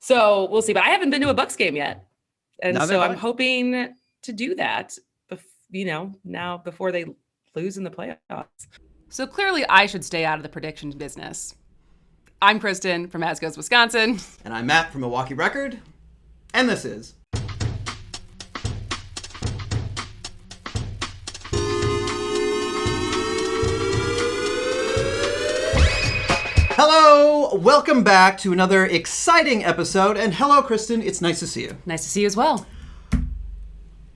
So we'll see. But I haven't been to a Bucks game yet. And Neither so have I'm I. hoping to do that, now before they lose in the playoffs. So clearly I should stay out of the predictions business. I'm Kristin from As Goes Wisconsin. And I'm Matt from Milwaukee Record. And this is... Hello! Welcome back to another exciting episode. And hello, Kristin. It's nice to see you. Nice to see you as well.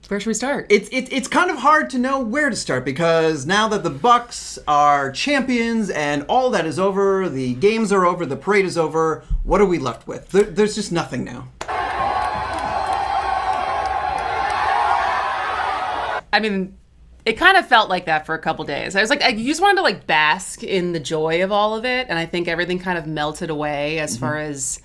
Where should we start? It's kind of hard to know where to start because now that the Bucks are champions and all that is over, the games are over, the parade is over, what are we left with? There's just nothing now. I mean, it kind of felt like that for a couple days. I was like, I just wanted to bask in the joy of all of it, and I think everything kind of melted away as far as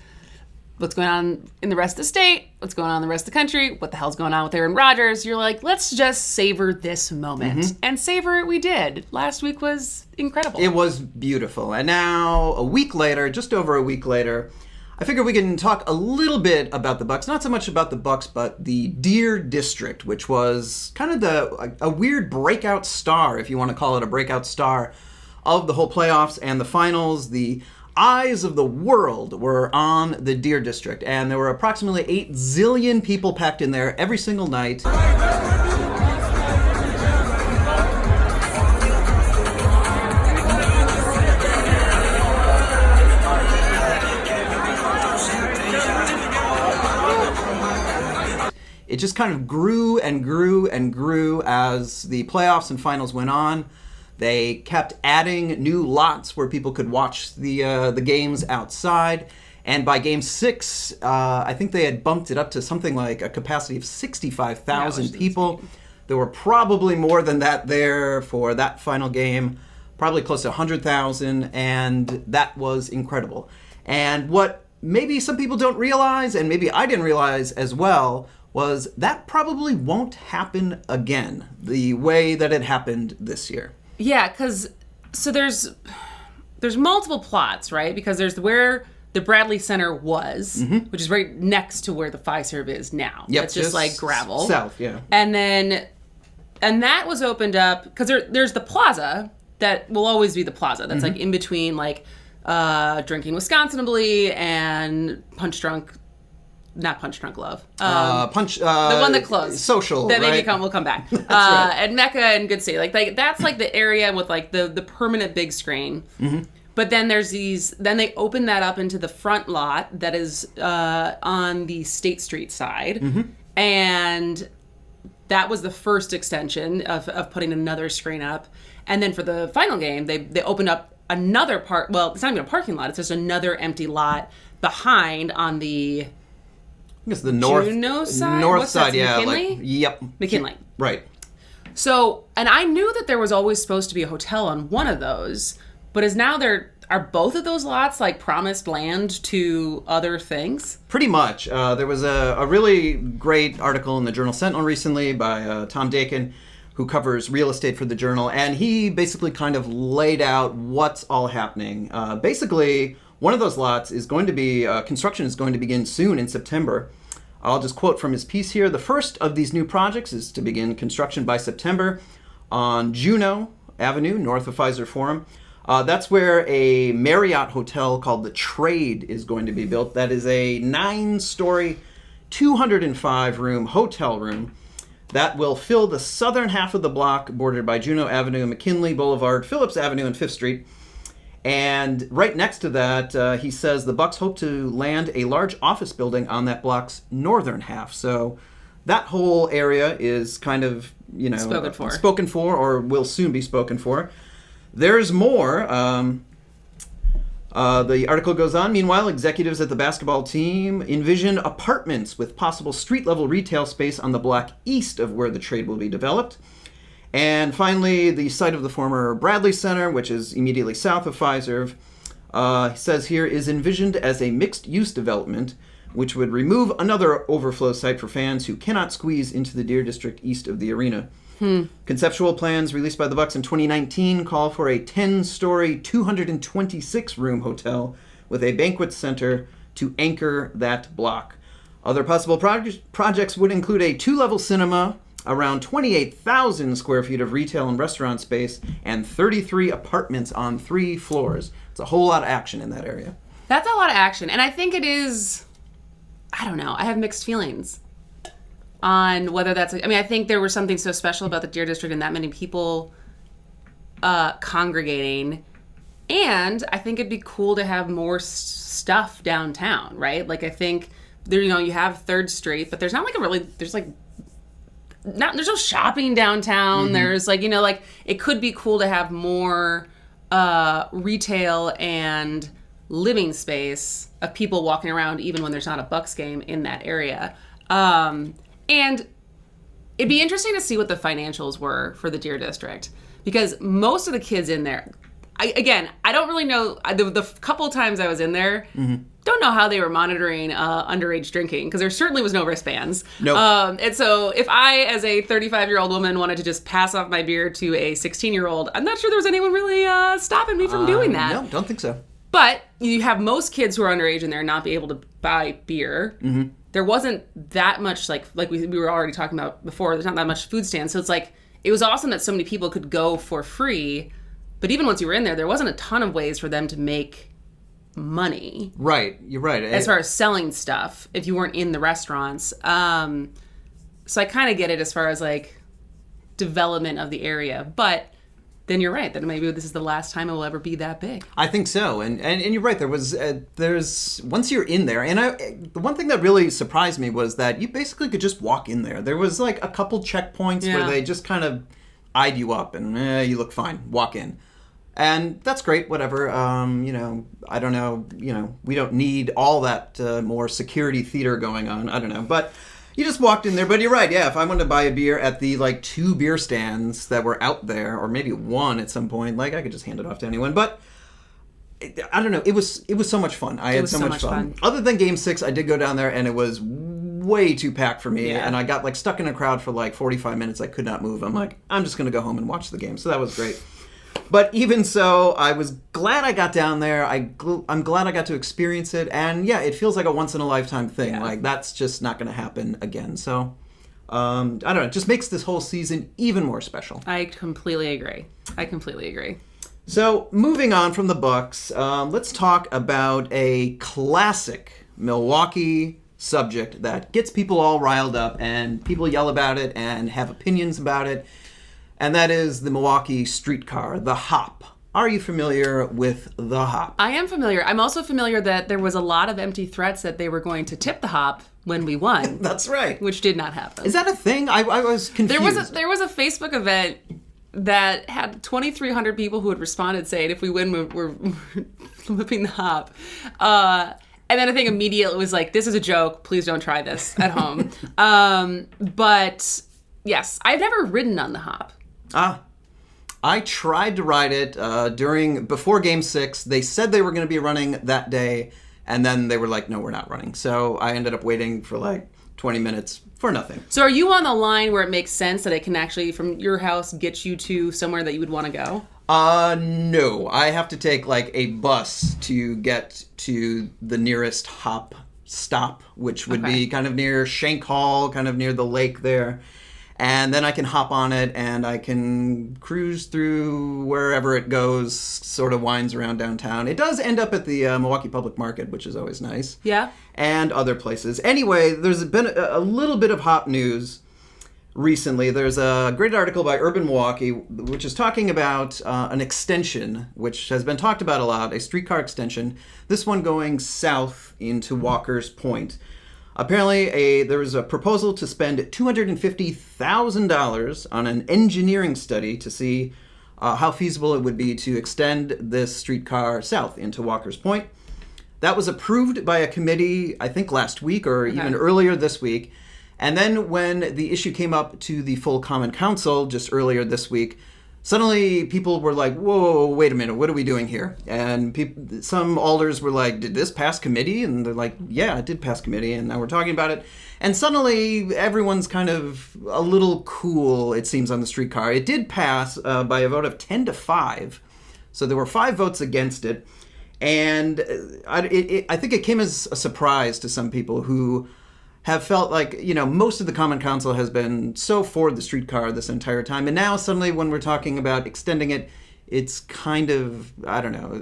what's going on in the rest of the state, what's going on in the rest of the country, what the hell's going on with Aaron Rodgers. You're like, let's just savor this moment. And savor it we did. Last week was incredible. It was beautiful. And now, a week later, just over a week later, I figure we can talk a little bit about the Bucks. Not so much about the Bucks, but the Deer District, which was kind of a weird breakout star, if you want to call it a breakout star, of the whole playoffs and the finals. The eyes of the world were on the Deer District, and there were approximately 8 zillion people packed in there every single night. It just kind of grew and grew and grew as the playoffs and finals went on. They kept adding new lots where people could watch the games outside. And by Game 6, I think they had bumped it up to something like a capacity of 65,000 people. There were probably more than that there for that final game, probably close to 100,000, and that was incredible. And what maybe some people don't realize, and maybe I didn't realize as well, was that probably won't happen again the way that it happened this year. Yeah, because there's multiple plots, right? Because there's where the Bradley Center was, which is right next to where the Fiserv is now. Yep, it's just like gravel. South, yeah. And that was opened up because there's the plaza that will always be the plaza. That's like in between Drinking Wisconsinably and Not Punch Drunk Love. The one that closed. Social, that right? maybe we'll come back. right. And Mecca and Good City. That's the area with the permanent big screen. But then then they open that up into the front lot that is on the State Street side. And that was the first extension of putting another screen up. And then for the final game, they opened up another part. Well, it's not even a parking lot. It's just another empty lot behind on the... I guess the north side? North What's side, that, yeah. McKinley? Yep. McKinley. Right. So, and I knew that there was always supposed to be a hotel on one of those, but are both of those lots promised land to other things? Pretty much. There was a really great article in the Journal Sentinel recently by Tom Dakin, who covers real estate for the Journal, and he basically kind of laid out what's all happening. Basically, one of those lots is going to be, construction is going to begin soon in September. I'll just quote from his piece here. The first of these new projects is to begin construction by September on Juneau Avenue, north of Fiserv Forum. That's where a Marriott hotel called The Trade is going to be built. That is a 9-story, 205-room hotel room that will fill the southern half of the block bordered by Juneau Avenue, McKinley Boulevard, Phillips Avenue, and 5th Street. And right next to that, he says the Bucks hope to land a large office building on that block's northern half. So that whole area is kind of, spoken for or will soon be spoken for. There's more. The article goes on. Meanwhile, executives at the basketball team envision apartments with possible street-level retail space on the block east of where the Trade will be developed. And finally, the site of the former Bradley Center, which is immediately south of Fiserv, says here, is envisioned as a mixed-use development, which would remove another overflow site for fans who cannot squeeze into the Deer District east of the arena. Conceptual plans released by the Bucks in 2019 call for a 10-story, 226-room hotel with a banquet center to anchor that block. Other possible projects would include a 2-level cinema, around 28,000 square feet of retail and restaurant space, and 33 apartments on 3 floors. It's a whole lot of action in that area. That's a lot of action. And I think it is, I don't know, I have mixed feelings on whether that's, I mean, I think there was something so special about the Deer District and that many people congregating. And I think it'd be cool to have more stuff downtown, right? Like, I think there, you have 3rd Street, but there's not like there's no shopping downtown. Mm-hmm. There's it could be cool to have more retail and living space of people walking around even when there's not a Bucks game in that area. And it'd be interesting to see what the financials were for the Deer District, because most of the kids in there, I don't really know. The couple of times I was in there, mm-hmm. don't know how they were monitoring underage drinking, because there certainly was no wristbands. Nope. And so if I, as a 35-year-old woman, wanted to just pass off my beer to a 16-year-old, I'm not sure there was anyone really stopping me from doing that. No, don't think so. But you have most kids who are underage in there not be able to buy beer. Mm-hmm. There wasn't that much, like we were already talking about before, there's not that much food stands. So it's it was awesome that so many people could go for free. But even once you were in there, there wasn't a ton of ways for them to make money. Right, you're right. As far as selling stuff, if you weren't in the restaurants. So I kind of get it as far as development of the area. But then you're right, that maybe this is the last time it will ever be that big. I think so. And you're right, there's once you're in there, and the one thing that really surprised me was that you basically could just walk in there. There was a couple checkpoints where they just kind of eyed you up and you look fine, walk in. And that's great, whatever. I don't know, we don't need all that more security theater going on. I don't know. But you just walked in there. But you're right, yeah, if I wanted to buy a beer at the 2 beer stands that were out there, or maybe 1 at some point, I could just hand it off to anyone. But I don't know, it was so much fun. I had so much fun. Other than Game 6, I did go down there and it was way too packed for me. Yeah. And I got stuck in a crowd for 45 minutes. I could not move. I'm I'm just going to go home and watch the game. So that was great. But even so, I was glad I got down there. I'm glad I got to experience it. And yeah, it feels like a once-in-a-lifetime thing. Yeah. That's just not going to happen again. So, I don't know. It just makes this whole season even more special. I completely agree. So, moving on from the Bucks, let's talk about a classic Milwaukee subject that gets people all riled up and people yell about it and have opinions about it. And that is the Milwaukee Streetcar, the Hop. Are you familiar with the Hop? I am familiar. I'm also familiar that there was a lot of empty threats that they were going to tip the Hop when we won. That's right. Which did not happen. Is that a thing? I was confused. There was a Facebook event that had 2,300 people who had responded saying, if we win, we're flipping the Hop. And then I think immediately it was this is a joke. Please don't try this at home. But yes, I've never ridden on the Hop. I tried to ride it before Game 6. They said they were going to be running that day, and then they were like, no, we're not running. So I ended up waiting for 20 minutes for nothing. So are you on the line where it makes sense that it can actually, from your house, get you to somewhere that you would want to go? No. I have to take a bus to get to the nearest Hop stop, which would be kind of near Shank Hall, kind of near the lake there. And then I can hop on it and I can cruise through wherever it goes, sort of winds around downtown. It does end up at the Milwaukee Public Market, which is always nice. Yeah. And other places. Anyway, there's been a little bit of Hop news recently. There's a great article by Urban Milwaukee, which is talking about an extension, which has been talked about a lot, a streetcar extension. This one going south into Walker's Point. Apparently, there was a proposal to spend $250,000 on an engineering study to see how feasible it would be to extend this streetcar south into Walker's Point. That was approved by a committee, I think last week or even earlier this week. And then when the issue came up to the full Common Council just earlier this week, suddenly people were like, whoa, wait a minute, what are we doing here? And some alders were like, did this pass committee? And they're like, yeah, it did pass committee, and now we're talking about it. And suddenly everyone's kind of a little cool, it seems, on the streetcar. It did pass by a vote of 10-5. So there were 5 votes against it. And I think it came as a surprise to some people who have felt like, most of the Common Council has been so for the streetcar this entire time. And now suddenly when we're talking about extending it, it's kind of, I don't know,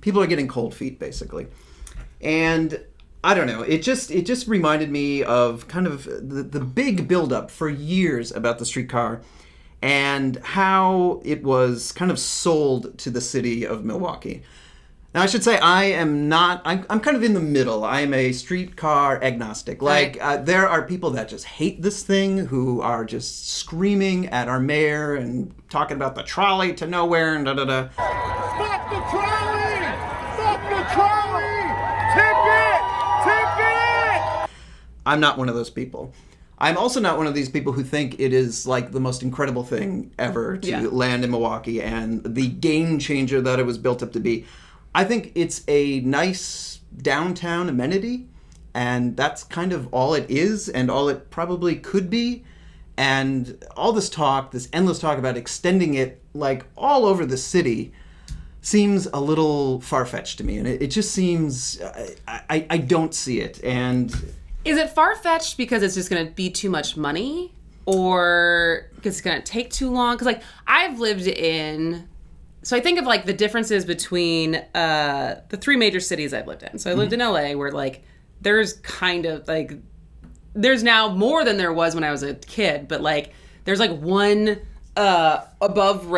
people are getting cold feet, basically. And I don't know, it just reminded me of kind of the big buildup for years about the streetcar and how it was kind of sold to the city of Milwaukee. Now, I should say I'm kind of in the middle. I am a streetcar agnostic. There are people that just hate this thing, who are just screaming at our mayor and talking about the trolley to nowhere and da-da-da. Stop the trolley! Stop the trolley! Ticket! I'm not one of those people. I'm also not one of these people who think it is like the most incredible thing ever to land in Milwaukee and the game changer that it was built up to be. I think it's a nice downtown amenity, and that's kind of all it is and all it probably could be. And all this endless talk about extending it like all over the city seems a little far-fetched to me. And it just seems, I don't see it. And is it far-fetched because it's just going to be too much money, or because it's going to take too long? Because I've lived in... So I think of the differences between the three major cities I've lived in. So I lived in LA, where there's kind of there's now more than there was when I was a kid, but there's one above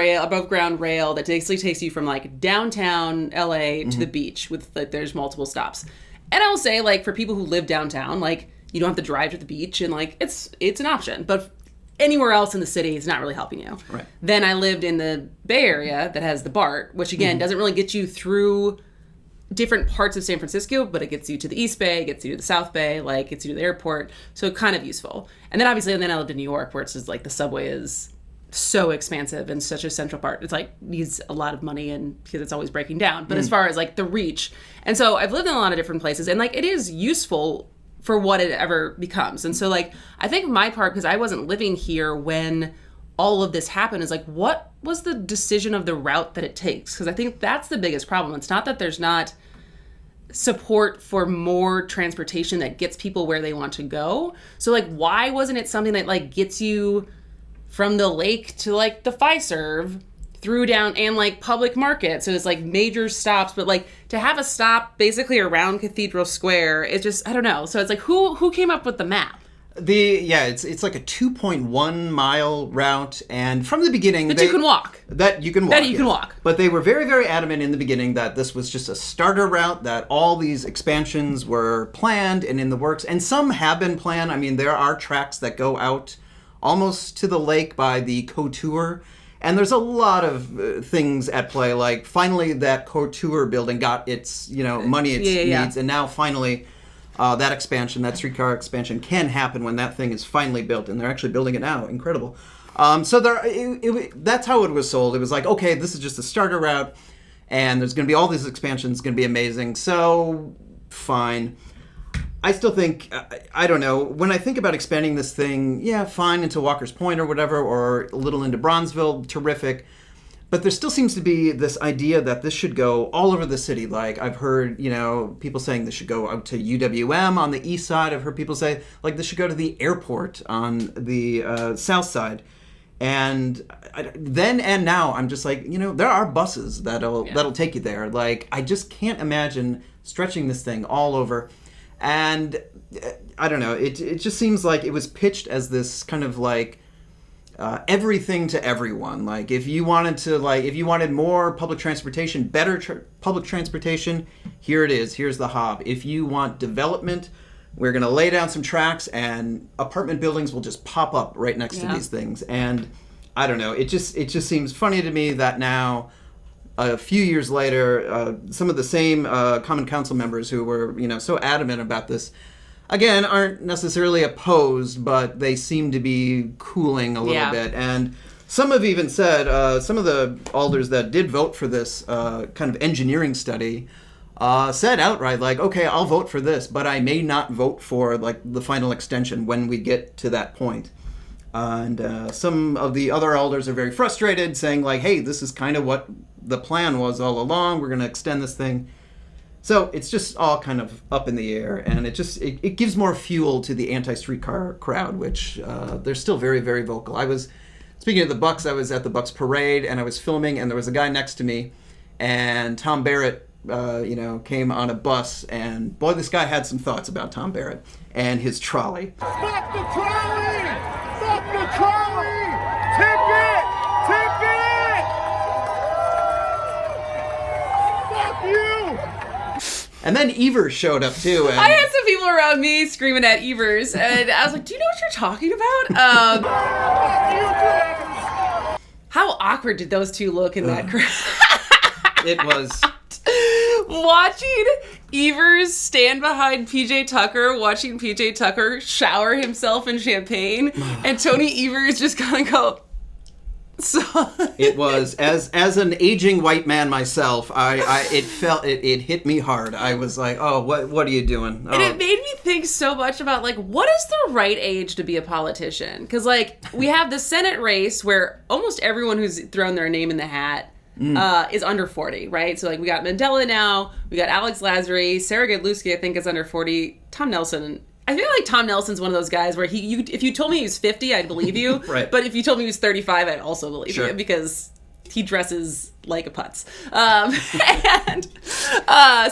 ground rail that basically takes you from downtown LA to the beach with there's multiple stops. And I will say for people who live downtown, you don't have to drive to the beach, and it's an option. But anywhere else in the city is not really helping you. Right. Then I lived in the Bay Area that has the BART, which again doesn't really get you through different parts of San Francisco, but it gets you to the East Bay, gets you to the South Bay, gets you to the airport. So kind of useful. And then obviously, I lived in New York, where it's just the subway is so expansive and such a central part. It's needs a lot of money, and because it's always breaking down. But as far as the reach, and so I've lived in a lot of different places, and it is useful for what it ever becomes. And so I think my part, because I wasn't living here when all of this happened, is what was the decision of the route that it takes? Because I think that's the biggest problem. It's not that there's not support for more transportation that gets people where they want to go. So why wasn't it something that gets you from the lake to the Fiserv through down and public market? So it's major stops, but to have a stop basically around Cathedral Square, it's just, I don't know. So it's who came up with the map? It's a 2.1 mile route, and from the beginning you can walk. That you can walk. That you can walk. But they were very, very adamant in the beginning that this was just a starter route, that all these expansions were planned and in the works, and some have been planned. I mean, there are tracks that go out almost to the lake by the Couture. And there's a lot of things at play. Finally, that Couture building got its, money it needs, and now finally, that expansion, that streetcar expansion, can happen when that thing is finally built, and they're actually building it now. Incredible. So that's how it was sold. It was okay, this is just a starter route, and there's going to be all these expansions. It's going to be amazing. So fine. I still think, I don't know, when I think about expanding this thing, fine, into Walker's Point or whatever, or a little into Bronzeville, terrific. But there still seems to be this idea that this should go all over the city. I've heard, people saying this should go out to UWM on the east side. I've heard people say, this should go to the airport on the south side. And then and now, I'm just there are buses that'll take you there. I just can't imagine stretching this thing all over. And I don't know, it just seems like it was pitched as this kind of everything to everyone. If you wanted more public transportation, better public transportation, here it is. Here's the hob. If you want development, we're going to lay down some tracks, and apartment buildings will just pop up right next to these things. And I don't know, it just seems funny to me that now, a few years later, some of the same Common Council members who were, so adamant about this, again, aren't necessarily opposed, but they seem to be cooling a little bit. And some have even said, some of the alders that did vote for this kind of engineering study said outright, okay, I'll vote for this, but I may not vote for the final extension when we get to that point. And some of the other elders are very frustrated, saying like, hey, this is kind of what the plan was all along. We're going to extend this thing. So it's just all kind of up in the air, and it gives more fuel to the anti-streetcar crowd, which they're still very, very vocal. Speaking of the Bucks, I was at the Bucks parade, and I was filming, and there was a guy next to me, and Tom Barrett, came on a bus, and boy, this guy had some thoughts about Tom Barrett and his trolley. Stop the trolley! Stop the trolley! Tip it! Tip it! Fuck you! And then Evers showed up too. And I had some people around me screaming at Evers, and I was like, do you know what you're talking about? Fuck you, Travis! How awkward did those two look in that crowd? it was... Watching Evers stand behind PJ Tucker, watching PJ Tucker shower himself in champagne, and Tony Evers just kind of go... So it was, as an aging white man myself, it hit me hard. I was like, oh, what are you doing? Oh. And it made me think so much about, like, what is the right age to be a politician? Because, like, we have the Senate race where almost everyone who's thrown their name in the hat is under 40, right? So, like, we got Mandela now, we got Alex Lazary, Sarah Godlewski, I think, is under 40, Tom Nelson. I feel like Tom Nelson's one of those guys where if you told me he was 50, I'd believe you. Right. But if you told me he was 35, I'd also believe you because he dresses like a putz.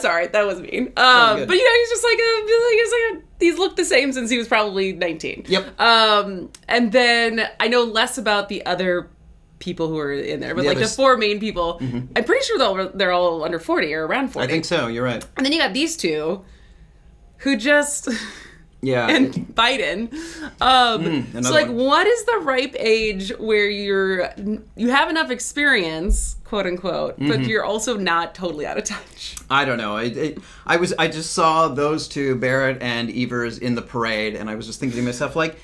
Sorry, that was mean. But he's just like he's looked the same since he was probably 19. Yep. And then I know less about the other people who are in there, but the four main people, I'm pretty sure they're all under 40 or around 40. I think so. You're right. And then you got these two who just... Yeah. And Biden. So, like, what is the ripe age where you have enough experience, quote unquote, but you're also not totally out of touch? I don't know. I just saw those two, Barrett and Evers, in the parade, and I was just thinking to myself, like,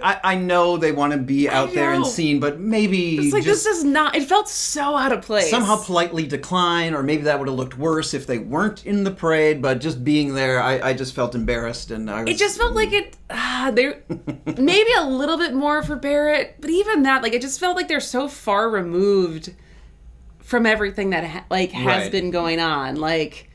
I know they want to be out there and seen, but maybe it's like this is not. It felt so out of place. Somehow politely decline, or maybe that would have looked worse if they weren't in the parade. But just being there, I just felt embarrassed, and it just felt like it. There maybe a little bit more for Barrett, but even that, like, it just felt like they're so far removed from everything that has been going on, like.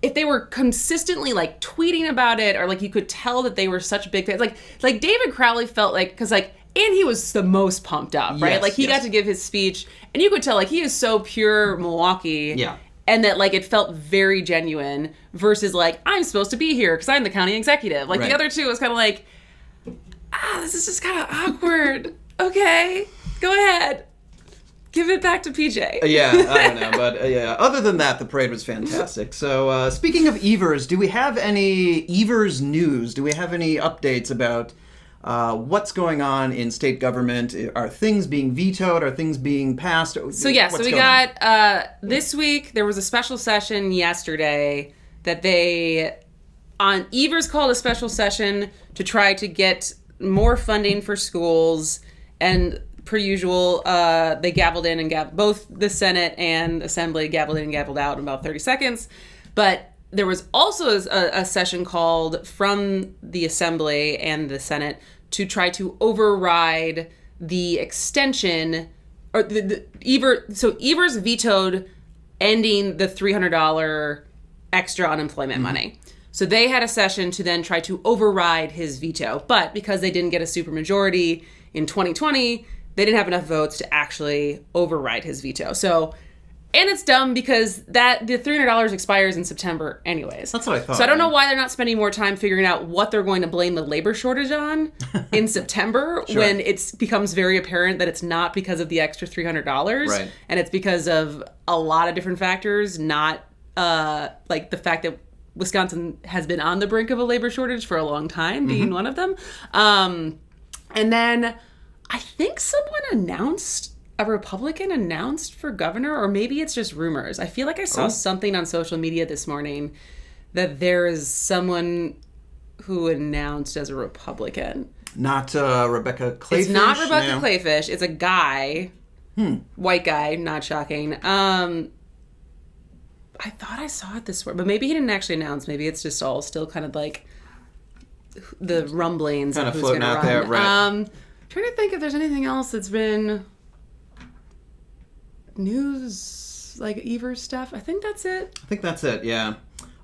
If they were consistently, like, tweeting about it, or, like, you could tell that they were such big fans. Like David Crowley felt like, because, like, and he was the most pumped up, right? Yes, like, he got to give his speech, and you could tell, like, he is so pure Milwaukee. Yeah. And that, like, it felt very genuine versus, like, I'm supposed to be here because I'm the county executive. Like, the other two was kind of like, this is just kind of awkward. Okay, go ahead. Give it back to PJ. Yeah, I don't know, but other than that, the parade was fantastic. So, speaking of Evers, do we have any Evers news? Do we have any updates about what's going on in state government? Are things being vetoed? Are things being passed? So we got, this week, there was a special session yesterday that Evers called a special session to try to get more funding for schools, and per usual, they gavelled in and both the Senate and Assembly gavelled in and gavelled out in about 30 seconds. But there was also a session called from the Assembly and the Senate to try to override the extension, or Evers vetoed ending the $300 extra unemployment money. So they had a session to then try to override his veto. But because they didn't get a supermajority in 2020, they didn't have enough votes to actually override his veto. So, and it's dumb because the $300 expires in September anyways. That's what I thought. So I don't know why they're not spending more time figuring out what they're going to blame the labor shortage on in September when it becomes very apparent that it's not because of the extra $300. Right. And it's because of a lot of different factors, not like the fact that Wisconsin has been on the brink of a labor shortage for a long time, being one of them. And then I think a Republican announced for governor, or maybe it's just rumors. I feel like I saw something on social media this morning that there is someone who announced as a Republican. Not Rebecca Clayfish? It's not Rebecca Clayfish. It's a guy. White guy, not shocking. I thought I saw it this morning, but maybe he didn't actually announce. Maybe it's just all still kind of like the rumblings kind of of who's going floating to out run. there, right? trying to think if there's anything else that's been news, like Evers stuff. I think that's it. I think that's it, yeah.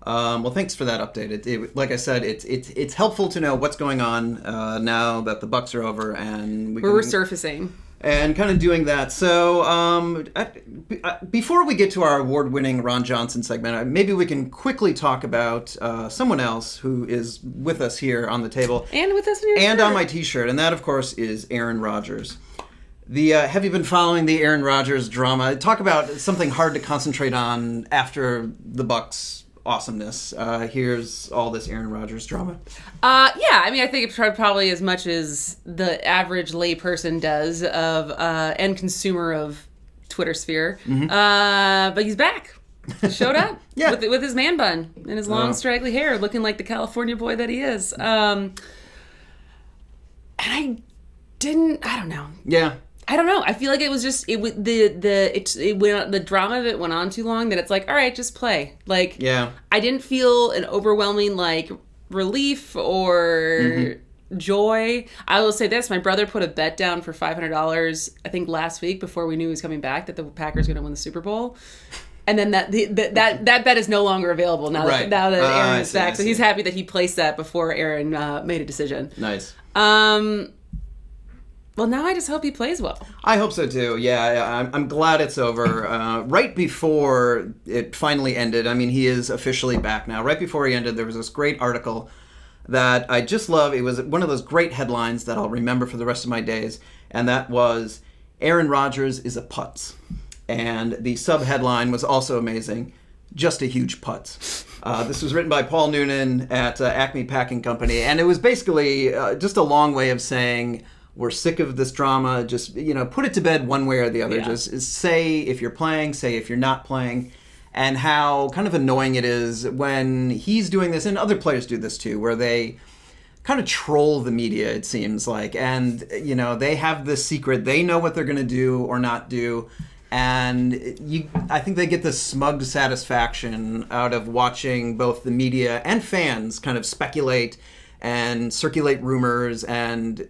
Well, thanks for that update. Like I said, it's helpful to know what's going on now that the Bucks are over, and we're resurfacing. And kind of doing that. So before we get to our award-winning Ron Johnson segment, maybe we can quickly talk about someone else who is with us here on the table. And with us in your And shirt. on my t-shirt. And that, of course, is Aaron Rodgers. Have you been following the Aaron Rodgers drama? Talk about something hard to concentrate on after the Bucks' awesomeness. Here's all this Aaron Rodgers drama. Yeah, I mean, I think it's probably as much as the average layperson does of and consumer of Twitter sphere. Mm-hmm. But he's back. Showed up Yeah. with his man bun and his long straggly hair, looking like the California boy that he is. And I don't know. Yeah. I don't know. I feel like it was just the drama of it went on too long that it's like, all right, just play. Like, Yeah. I didn't feel an overwhelming like relief or joy. I will say this: my brother put a bet down for $500. I think last week before we knew he was coming back that the Packers were going to win the Super Bowl. And then that bet is no longer available now that Aaron is back. So he's happy that he placed that before Aaron made a decision. Nice. Well, now I just hope he plays well. I hope so too. Yeah, I'm glad it's over. Right before it finally ended, I mean, he is officially back now. Right before he ended, there was this great article that I just love. It was one of those great headlines that I'll remember for the rest of my days, and that was, Aaron Rodgers is a putz. And the sub-headline was also amazing, just a huge putz. This was written by Paul Noonan at Acme Packing Company, and it was basically just a long way of saying, we're sick of this drama. Just, put it to bed one way or the other. Yeah. Just say if you're playing, say if you're not playing, and how kind of annoying it is when he's doing this, and other players do this too, where they kind of troll the media, it seems like. And, they have this secret. They know what they're going to do or not do. And I think they get this smug satisfaction out of watching both the media and fans kind of speculate and circulate rumors, and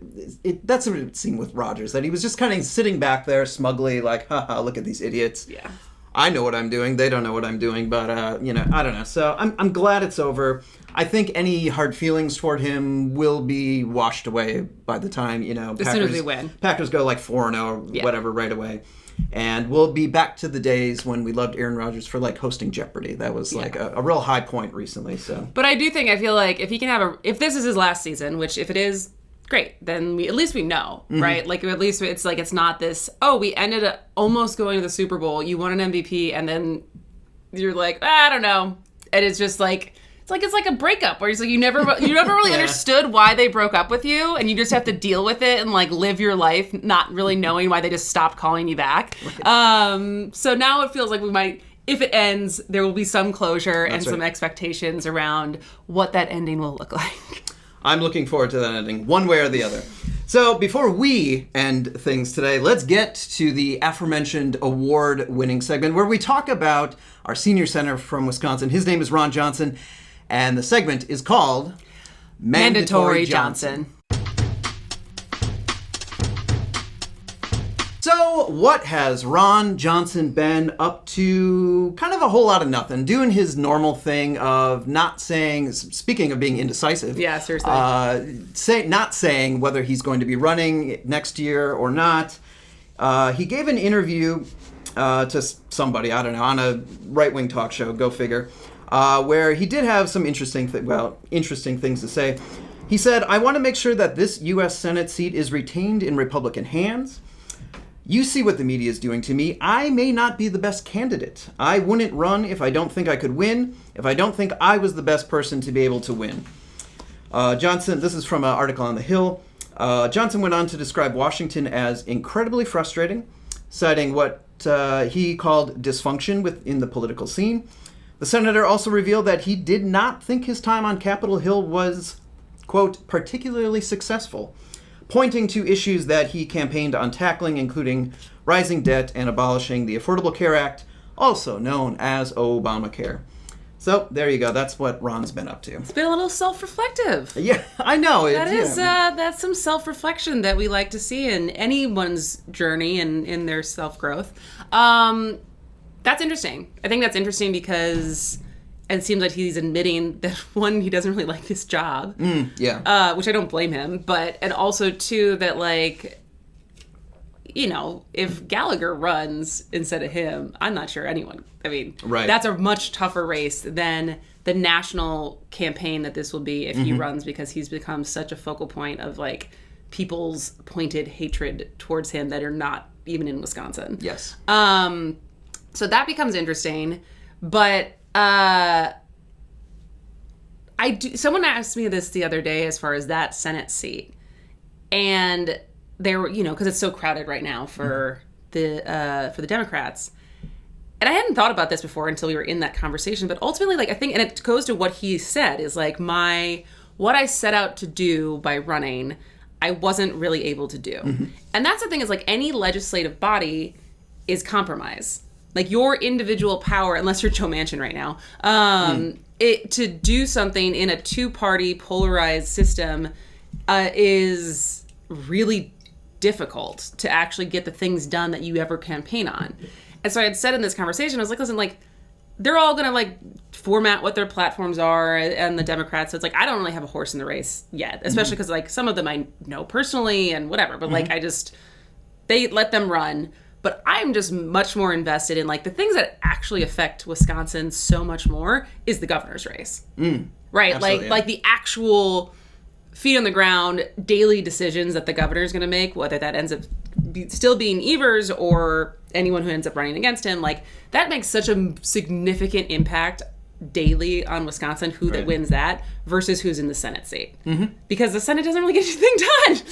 that's what it seemed with Rodgers, that he was just kind of sitting back there smugly like, haha, look at these idiots. Yeah. I know what I'm doing. They don't know what I'm doing, but, I don't know. So I'm glad it's over. I think any hard feelings toward him will be washed away by the time, as soon as we win. Packers go like 4-0, whatever, right away. And we'll be back to the days when we loved Aaron Rodgers for like hosting Jeopardy. That was like a real high point recently. So, but I feel like if he can if this is his last season, which if it is, great, then at least we know, right? Like at least it's like it's not this. Oh, we ended up almost going to the Super Bowl. You won an MVP, and then you're like, I don't know, and it's just like. It's like a breakup where it's like you never really understood why they broke up with you, and you just have to deal with it and like live your life not really knowing why they just stopped calling you back. Right. So now it feels like we might, if it ends, there will be some closure and some expectations around what that ending will look like. I'm looking forward to that ending, one way or the other. So before we end things today, let's get to the aforementioned award-winning segment where we talk about our senior center from Wisconsin. His name is Ron Johnson. And the segment is called Mandatory Johnson. So, what has Ron Johnson been up to? Kind of a whole lot of nothing. Doing his normal thing of not saying, speaking of being indecisive. Yeah, seriously. Not saying whether he's going to be running next year or not. He gave an interview to somebody, I don't know, on a right-wing talk show, go figure. Where he did have some interesting things to say. He said, I want to make sure that this U.S. Senate seat is retained in Republican hands. You see what the media is doing to me. I may not be the best candidate. I wouldn't run if I don't think I could win, if I don't think I was the best person to be able to win. Johnson, this is from an article on The Hill. Johnson went on to describe Washington as incredibly frustrating, citing what he called dysfunction within the political scene. The senator also revealed that he did not think his time on Capitol Hill was, quote, particularly successful, pointing to issues that he campaigned on tackling, including rising debt and abolishing the Affordable Care Act, also known as Obamacare. So there you go. That's what Ron's been up to. It's been a little self-reflective. Yeah, I know. That's some self-reflection that we like to see in anyone's journey and in their self-growth. That's interesting. I think that's interesting because it seems like he's admitting that, one, he doesn't really like his job. Yeah. Which I don't blame him. And also, two, that, like, you know, if Gallagher runs instead of him, I'm not sure anyone. I mean, that's a much tougher race than the national campaign that this will be if he runs, because he's become such a focal point of, like, people's pointed hatred towards him that are not even in Wisconsin. Yes. So that becomes interesting. But someone asked me this the other day as far as that Senate seat, and they were, you know, because it's so crowded right now for the Democrats, and I hadn't thought about this before until we were in that conversation. But ultimately, like, I think, and it goes to what he said, is like what I set out to do by running, I wasn't really able to do, and that's the thing, is like any legislative body is compromise. Like, your individual power, unless you're Joe Manchin right now, to do something in a two-party polarized system is really difficult to actually get the things done that you ever campaign on. And so I had said in this conversation, I was like, listen, like, they're all going to, like, format what their platforms are, and the Democrats. So it's like, I don't really have a horse in the race yet, especially because, like, some of them I know personally and whatever. But, like, they let them run. But I'm just much more invested in, like, the things that actually affect Wisconsin so much more is the governor's race. Right? Like the actual feet on the ground daily decisions that the governor is going to make, whether that ends up still being Evers or anyone who ends up running against him, like, that makes such a significant impact daily on Wisconsin, that wins that versus who's in the Senate seat. Because the Senate doesn't really get anything done.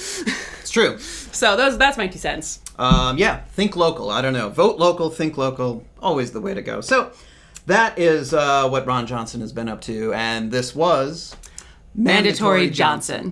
It's true. So that's my 2 cents. Yeah, think local. I don't know. Vote local, think local. Always the way to go. So that is what Ron Johnson has been up to. And this was Mandatory Johnson.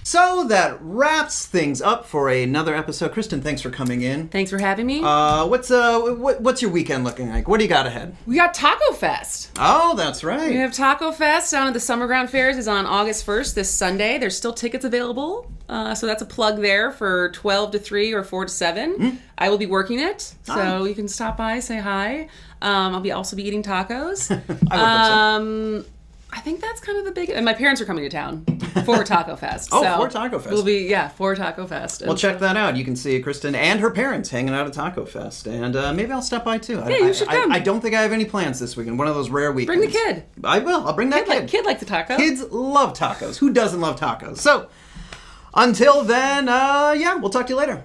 So that wraps things up for another episode. Kristin, thanks for coming in. Thanks for having me. What's your weekend looking like? What do you got ahead? We got Taco Fest. Oh, that's right. We have Taco Fest down at the Summer Ground Fairs. Is on August 1st, this Sunday. There's still tickets available. So that's a plug there for 12 to 3 or 4 to 7. I will be working it. So you can stop by, say hi. I'll also be eating tacos. I would so. I think that's kind of the big... And my parents are coming to town for Taco Fest. For Taco Fest. We'll be, for Taco Fest. Well, check that out. You can see Kristin and her parents hanging out at Taco Fest. And maybe I'll stop by, too. Yeah, you should come. I don't think I have any plans this weekend. One of those rare weekends. Bring the kid. I will. I'll bring that kid. Kid likes a taco. Kids love tacos. Who doesn't love tacos? So, until then, we'll talk to you later.